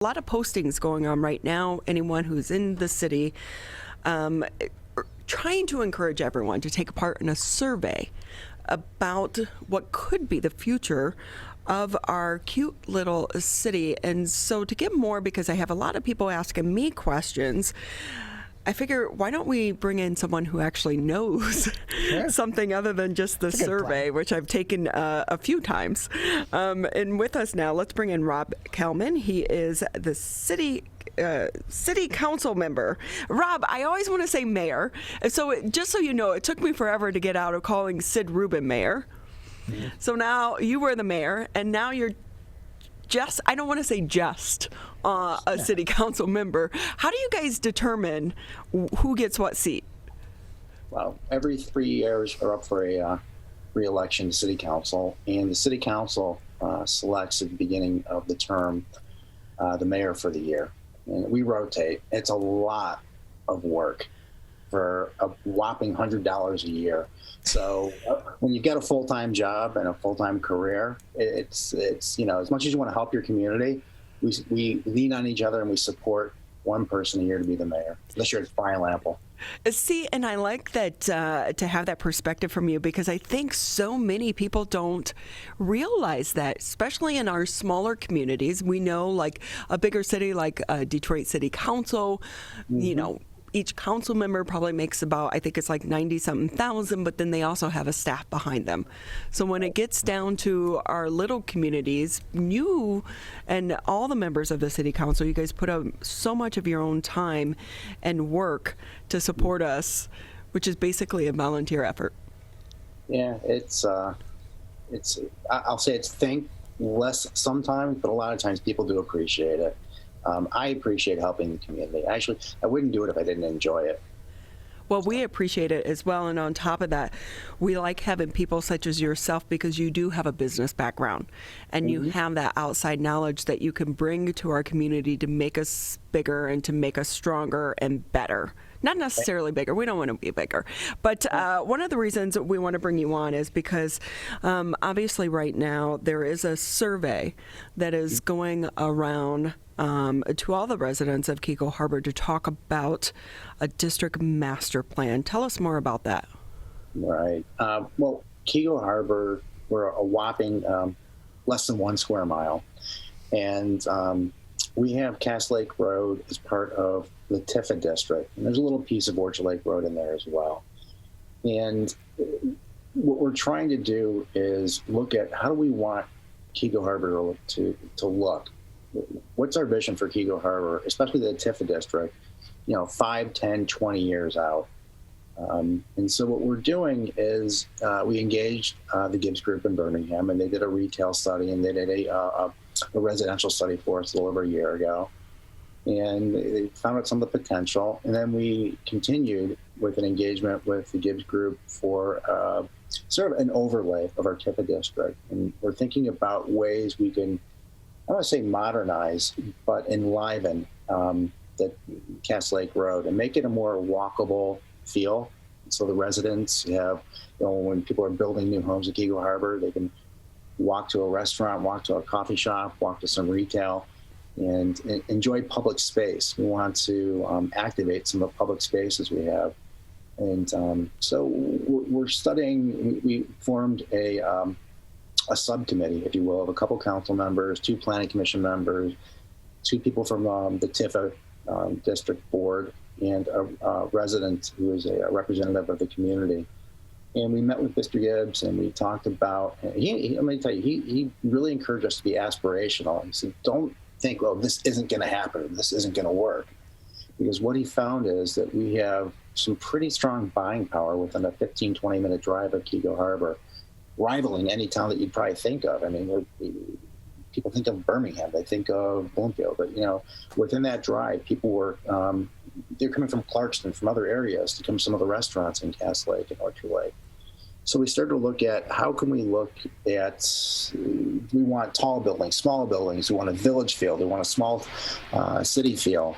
A lot of postings going on right now. Anyone who's in the city, trying to encourage everyone to take part in a survey about what could be the future of our cute little city. And so to get more, because I have a lot of people asking me questions, I figure, why don't we bring in someone who actually knows something other than just the survey, which I've taken a few times. And with us now, let's bring in Rob Kellman. He is the city council member. Rob, I always want to say mayor. So just so you know, it took me forever to get out of calling Sid Rubin mayor. Mm-hmm. So now you were the mayor, and now you're just, I don't want to say just, a city council member. How do you guys determine who gets what seat? Well, every 3 years we're up for a re-election to city council, and the city council selects at the beginning of the term the mayor for the year. And we rotate. It's a lot of work for a whopping $100 a year. So when you've got a full-time job and a full-time career, it's as much as you want to help your community, we lean on each other and we support one person a year to be the mayor, unless you're at Brian Lample. See, and I like that to have that perspective from you, because I think so many people don't realize that, especially in our smaller communities. We know, like a bigger city like Detroit City Council, each council member probably makes about, I think it's like 90-something thousand, but then they also have a staff behind them. So when it gets down to our little communities, you and all the members of the city council, you guys put up so much of your own time and work to support us, which is basically a volunteer effort. Yeah, I'll say it's thankless sometimes, but a lot of times people do appreciate it. I appreciate helping the community. Actually, I wouldn't do it if I didn't enjoy it. Well, we appreciate it as well. And on top of that, we like having people such as yourself, because you do have a business background and you have that outside knowledge that you can bring to our community to make us bigger and to make us stronger and better. Not necessarily bigger. We don't want to be bigger. But one of the reasons we want to bring you on is because obviously right now there is a survey that is going around to all the residents of Keego Harbor to talk about a district master plan. Tell us more about that. Right. Well, Keego Harbor, we're a whopping less than 1 square mile. And we have Cass Lake Road as part of the Tifa district. And there's a little piece of Orchard Lake Road in there as well. And what we're trying to do is look at how do we want Keego Harbor to look. What's our vision for Keego Harbor, especially the Tifa district, 5, 10, 20 years out. And so what we're doing is we engaged the Gibbs Group in Birmingham, and they did a retail study, and they did a residential study for us a little over a year ago. And they found out some of the potential. And then we continued with an engagement with the Gibbs Group for sort of an overlay of our Tifa district. And we're thinking about ways we can, I don't want to say modernize, but enliven the Cass Lake Road and make it a more walkable feel. So the residents have, when people are building new homes at Keego Harbor, they can walk to a restaurant, walk to a coffee shop, walk to some retail, and enjoy public space. We want to activate some of the public spaces we have. And so we're studying, we formed a subcommittee, if you will, of a couple council members, 2 planning commission members, 2 people from the Tifa district board, and a resident who is a representative of the community. And we met with Mr. Gibbs, and we talked about, let me tell you, he really encouraged us to be aspirational. He said, don't think, well, this isn't going to happen, this isn't going to work. Because what he found is that we have some pretty strong buying power within a 15, 20-minute drive of Keego Harbor, rivaling any town that you'd probably think of. I mean, people think of Birmingham, they think of Bloomfield, but within that drive, people were they're coming from Clarkston, from other areas, to come to some of the restaurants in Cass Lake and Orchard Lake. So we started to look at how can we look at, we want tall buildings, small buildings, we want a village feel, we want a small city feel.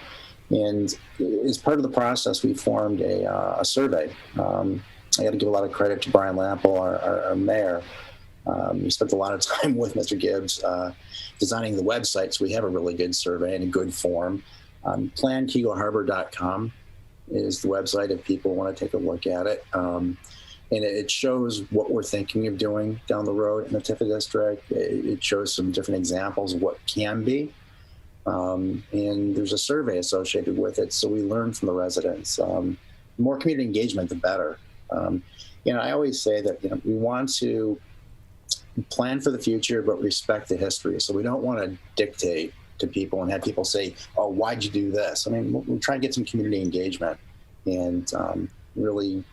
And as part of the process, we formed a survey. I got to give a lot of credit to Brian Lample, our mayor. We spent a lot of time with Mr. Gibbs designing the website, so we have a really good survey and a good form. PlanKeegoHarbor.com is the website if people want to take a look at it. And it shows what we're thinking of doing down the road in the Tifa district. It shows some different examples of what can be. And there's a survey associated with it, so we learn from the residents. The more community engagement, the better. I always say that we want to plan for the future, but respect the history. So we don't want to dictate to people and have people say, "Oh, why'd you do this?" I mean, we're trying to get some community engagement and really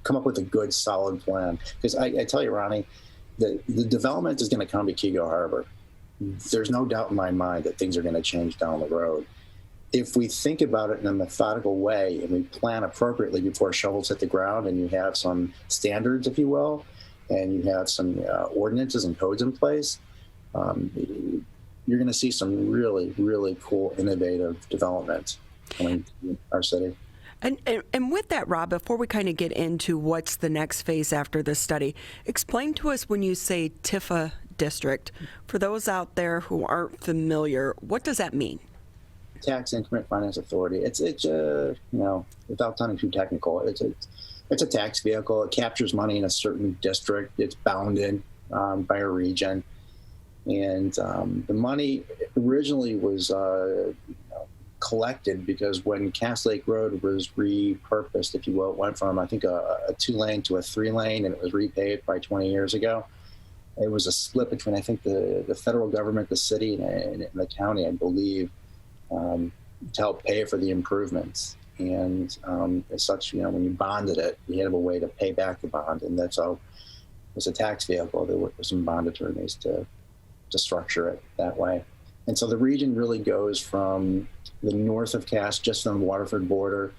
come up with a good, solid plan. Because I tell you, Ronnie, the development is going to come to Keego Harbor. There's no doubt in my mind that things are going to change down the road. If we think about it in a methodical way and we plan appropriately before shovels hit the ground, and you have some standards, if you will, and you have some ordinances and codes in place, you're going to see some really, really cool, innovative development coming to our city. And with that, Rob, before we kind of get into what's the next phase after this study, explain to us when you say Tifa district. For those out there who aren't familiar, what does that mean? Tax Increment Finance Authority. It's without sounding too technical, it's a tax vehicle. It captures money in a certain district. It's bounded by a region, and the money originally was collected because when Cass Lake Road was repurposed, if you will, it went from, I think, a 2-lane to a 3-lane, and it was repaved by 20 years ago. It was a split between, I think, the federal government, the city, and the county, I believe, to help pay for the improvements. And as such, when you bonded it, you had a way to pay back the bond, and that's how it's a tax vehicle. They work with some bond attorneys to structure it that way. And so the region really goes from the north of Cass, just on the Waterford border,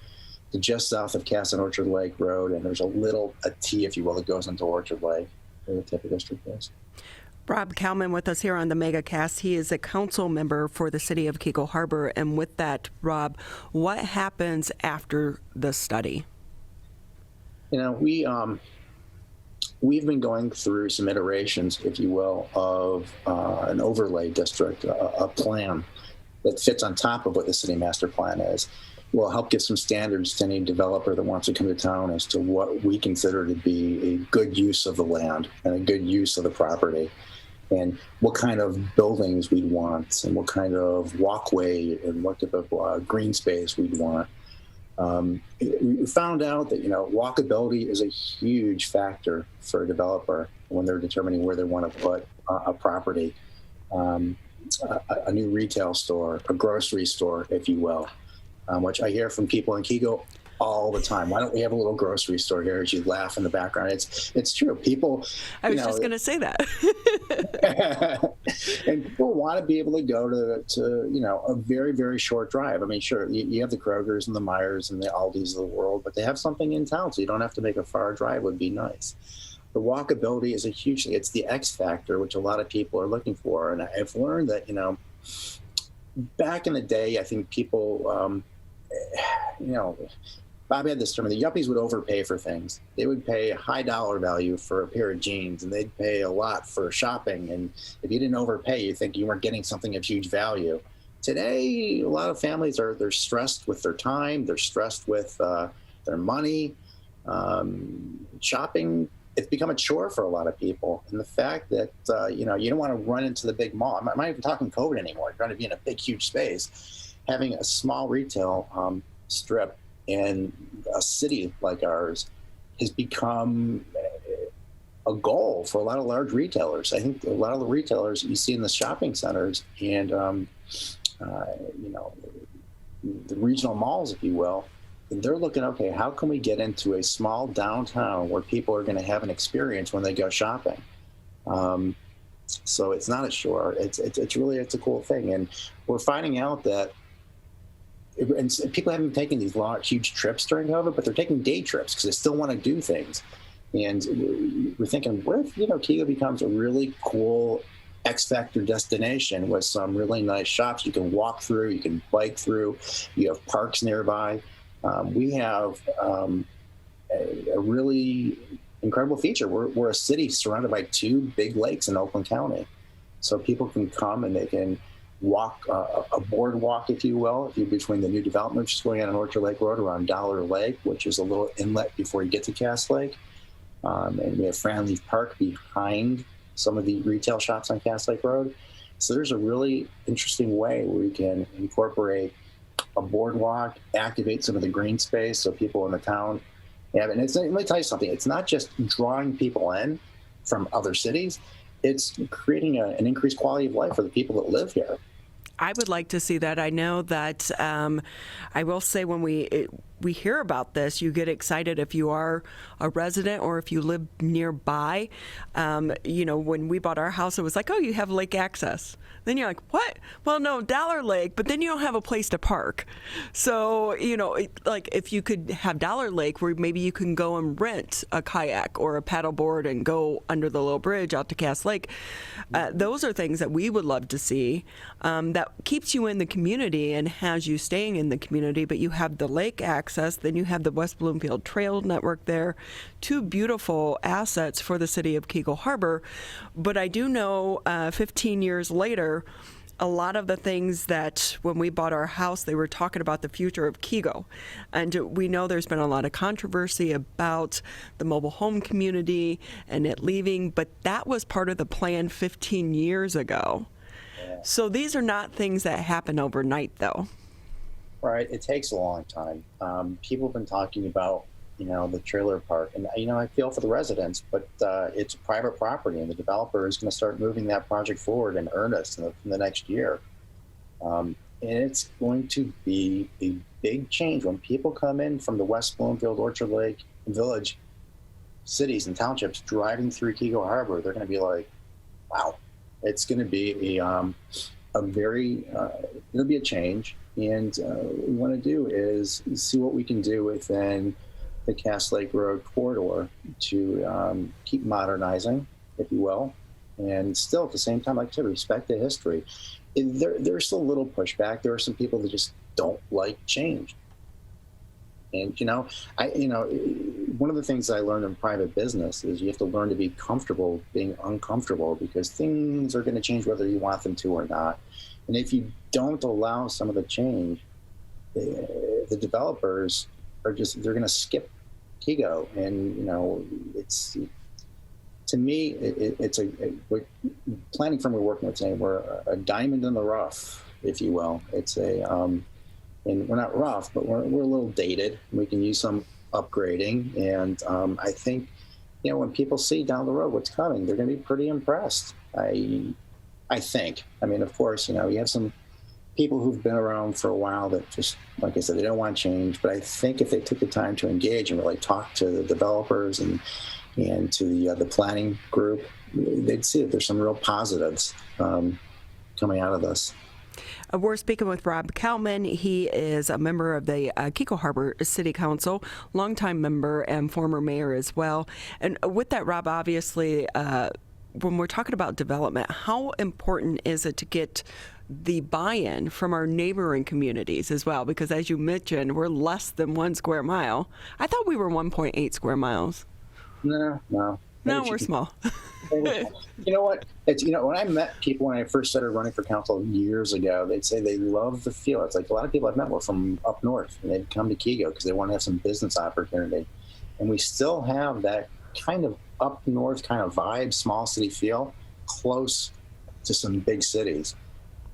to just south of Cass and Orchard Lake Road, and there's a T, if you will, that goes into Orchard Lake, where the Tifa district is. Rob Kalman with us here on the MegaCast. He is a council member for the city of Keego Harbor. And with that, Rob, what happens after the study? We've been going through some iterations, if you will, of an overlay district, a plan that fits on top of what the city master plan is. Will help give some standards to any developer that wants to come to town as to what we consider to be a good use of the land and a good use of the property, and what kind of buildings we'd want, and what kind of walkway and what type of green space we'd want. We found out that walkability is a huge factor for a developer when they're determining where they want to put a property, a new retail store, a grocery store, if you will. Which I hear from people in Keego all the time. Why don't we have a little grocery store here? As you laugh in the background, it's true. People. I was just going to say that. And people want to be able to go to a very, very short drive. I mean, sure, you have the Krogers and the Myers and the Aldis of the world, but they have something in town, so you don't have to make a far drive. Would be nice. The walkability is a huge thing. It's the X factor, which a lot of people are looking for, and I've learned that back in the day, I think people. Bob had this term, the yuppies would overpay for things. They would pay a high dollar value for a pair of jeans, and they'd pay a lot for shopping. And if you didn't overpay, you think you weren't getting something of huge value. Today, a lot of families they're stressed with their time. They're stressed with their money. Shopping, it's become a chore for a lot of people. And the fact that, you don't want to run into the big mall. I'm not even talking COVID anymore. You're trying to be in a big, huge space. Having a small retail strip in a city like ours has become a goal for a lot of large retailers. I think a lot of the retailers you see in the shopping centers and, the regional malls, if you will, they're looking, okay, how can we get into a small downtown where people are going to have an experience when they go shopping? So it's not a chore. It's a cool thing. And we're finding out that and people haven't taken these huge trips during COVID, but they're taking day trips because they still want to do things. And we're thinking, what if, Keego becomes a really cool X Factor destination with some really nice shops you can walk through, you can bike through, you have parks nearby. We have a really incredible feature. We're a city surrounded by two big lakes in Oakland County. So people can come and they can walk a boardwalk, if you will, if you're between the new development, which is going on Orchard Lake Road around Dollar Lake, which is a little inlet before you get to Cass Lake. And we have Franleaf Park behind some of the retail shops on Cass Lake Road. So there's a really interesting way where we can incorporate a boardwalk, activate some of the green space so people in the town have. And let me tell you something, it's not just drawing people in from other cities, it's creating an increased quality of life for the people that live here. I would like to see that. I know that I will say when we hear about this, you get excited if you are a resident or if you live nearby. When we bought our house, it was like, oh, you have lake access. Then you're like, what? Well, no, Dollar Lake, but then you don't have a place to park. So, like if you could have Dollar Lake where maybe you can go and rent a kayak or a paddleboard and go under the little bridge out to Cass Lake. Those are things that we would love to see that keeps you in the community and has you staying in the community, but you have the lake access, then you have the West Bloomfield Trail Network there, two beautiful assets for the city of Keego Harbor. But I do know 15 years later, a lot of the things that when we bought our house, they were talking about the future of Keego. And we know there's been a lot of controversy about the mobile home community and it leaving, but that was part of the plan 15 years ago. So these are not things that happen overnight, though. Right. It takes a long time. People have been talking about, the trailer park. And, I feel for the residents, but it's private property, and the developer is going to start moving that project forward in earnest in the next year. And it's going to be a big change. When people come in from the West Bloomfield, Orchard Lake, Village cities and townships driving through Keego Harbor, they're going to be like, wow, it's going to be it'll be a change. And what we want to do is see what we can do within the Cass Lake Road corridor to keep modernizing, if you will, and still at the same time, like to respect the history. There's still a little pushback. There are some people that just don't like change. And one of the things I learned in private business is you have to learn to be comfortable being uncomfortable, because things are going to change whether you want them to or not. And if you don't allow some of the change, the developers they're going to skip Keego. And, it's, to me, it's we're planning firm we're working with saying we're a diamond in the rough, if you will. It's and we're not rough, but we're a little dated. We can use some upgrading. And I think, when people see down the road what's coming, they're going to be pretty impressed. I think. I mean, of course, you have some people who've been around for a while that just, like I said, they don't want change. But I think if they took the time to engage and really talk to the developers and to the planning group, they'd see that there's some real positives coming out of this. We're speaking with Rob Councilman. He is a member of the Keego Harbor City Council, longtime member and former mayor as well. And with that, Rob, obviously, when we're talking about development, how important is it to get the buy-in from our neighboring communities as well? Because as you mentioned, we're less than 1 square mile. I thought we were 1.8 square miles. No. No, we're small. You know what? It's when I met people when I first started running for council years ago, they'd say they love the feel. It's like a lot of people I've met were from up north, and they'd come to Keego because they want to have some business opportunity. And we still have that kind of up north kind of vibe, small city feel, close to some big cities.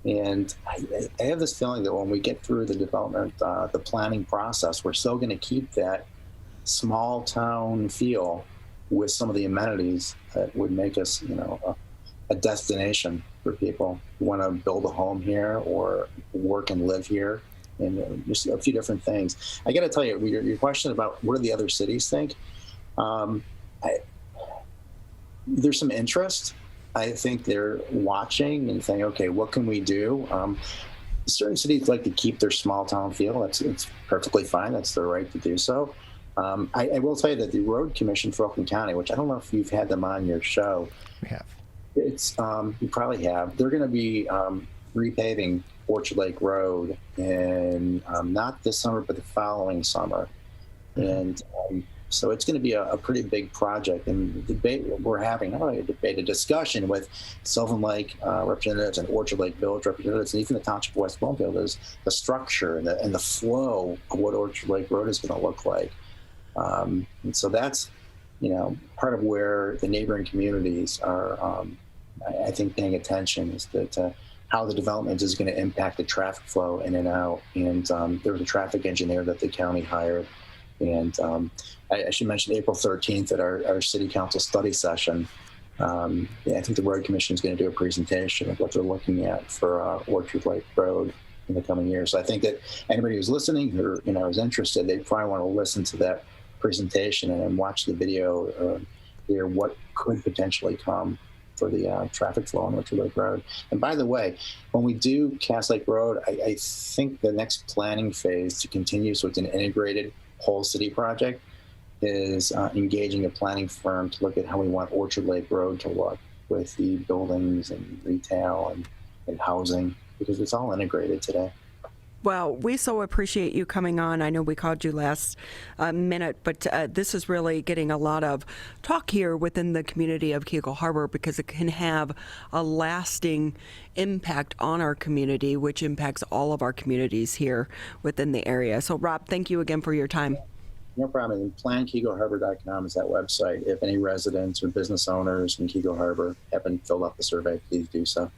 And I have this feeling that when we get through the development, the planning process, we're still going to keep that small town feel with some of the amenities that would make us, a destination for people who want to build a home here or work and live here, and just a few different things. I got to tell you, your question about what do the other cities think? There's some interest. I think they're watching and saying, okay, what can we do? Certain cities like to keep their small town feel. It's perfectly fine. That's their right to do so. I will tell you that the Road Commission for Oakland County, which I don't know if you've had them on your show. We have. It's you probably have. They're going to be repaving Orchard Lake Road in not this summer, but the following summer. And So it's going to be a pretty big project. And the debate we're having, not only a debate, a discussion with Sylvan Lake representatives and Orchard Lake Village representatives, and even the Township of West Bloomfield, is the structure and the flow of what Orchard Lake Road is going to look like. And so that's, part of where the neighboring communities are, I think, paying attention is that how the development is going to impact the traffic flow in and out. And there was a traffic engineer that the county hired. And I should mention April 13th at our city council study session. I think the road commission is going to do a presentation of what they're looking at for Orchard Lake Road in the coming years. So I think that anybody who's listening who is interested, they probably want to listen to that presentation and watch the video, hear what could potentially come for the traffic flow on Orchard Lake Road. And by the way, when we do Cass Lake Road, I think the next planning phase to continue, so it's an integrated whole city project, is engaging a planning firm to look at how we want Orchard Lake Road to look with the buildings and retail and housing, because it's all integrated today. Well, we so appreciate you coming on. I know we called you last minute, but this is really getting a lot of talk here within the community of Keego Harbor, because it can have a lasting impact on our community, which impacts all of our communities here within the area. So, Rob, thank you again for your time. No problem. And plankeegoharbor.com is that website. If any residents or business owners in Keego Harbor haven't filled out the survey, please do so.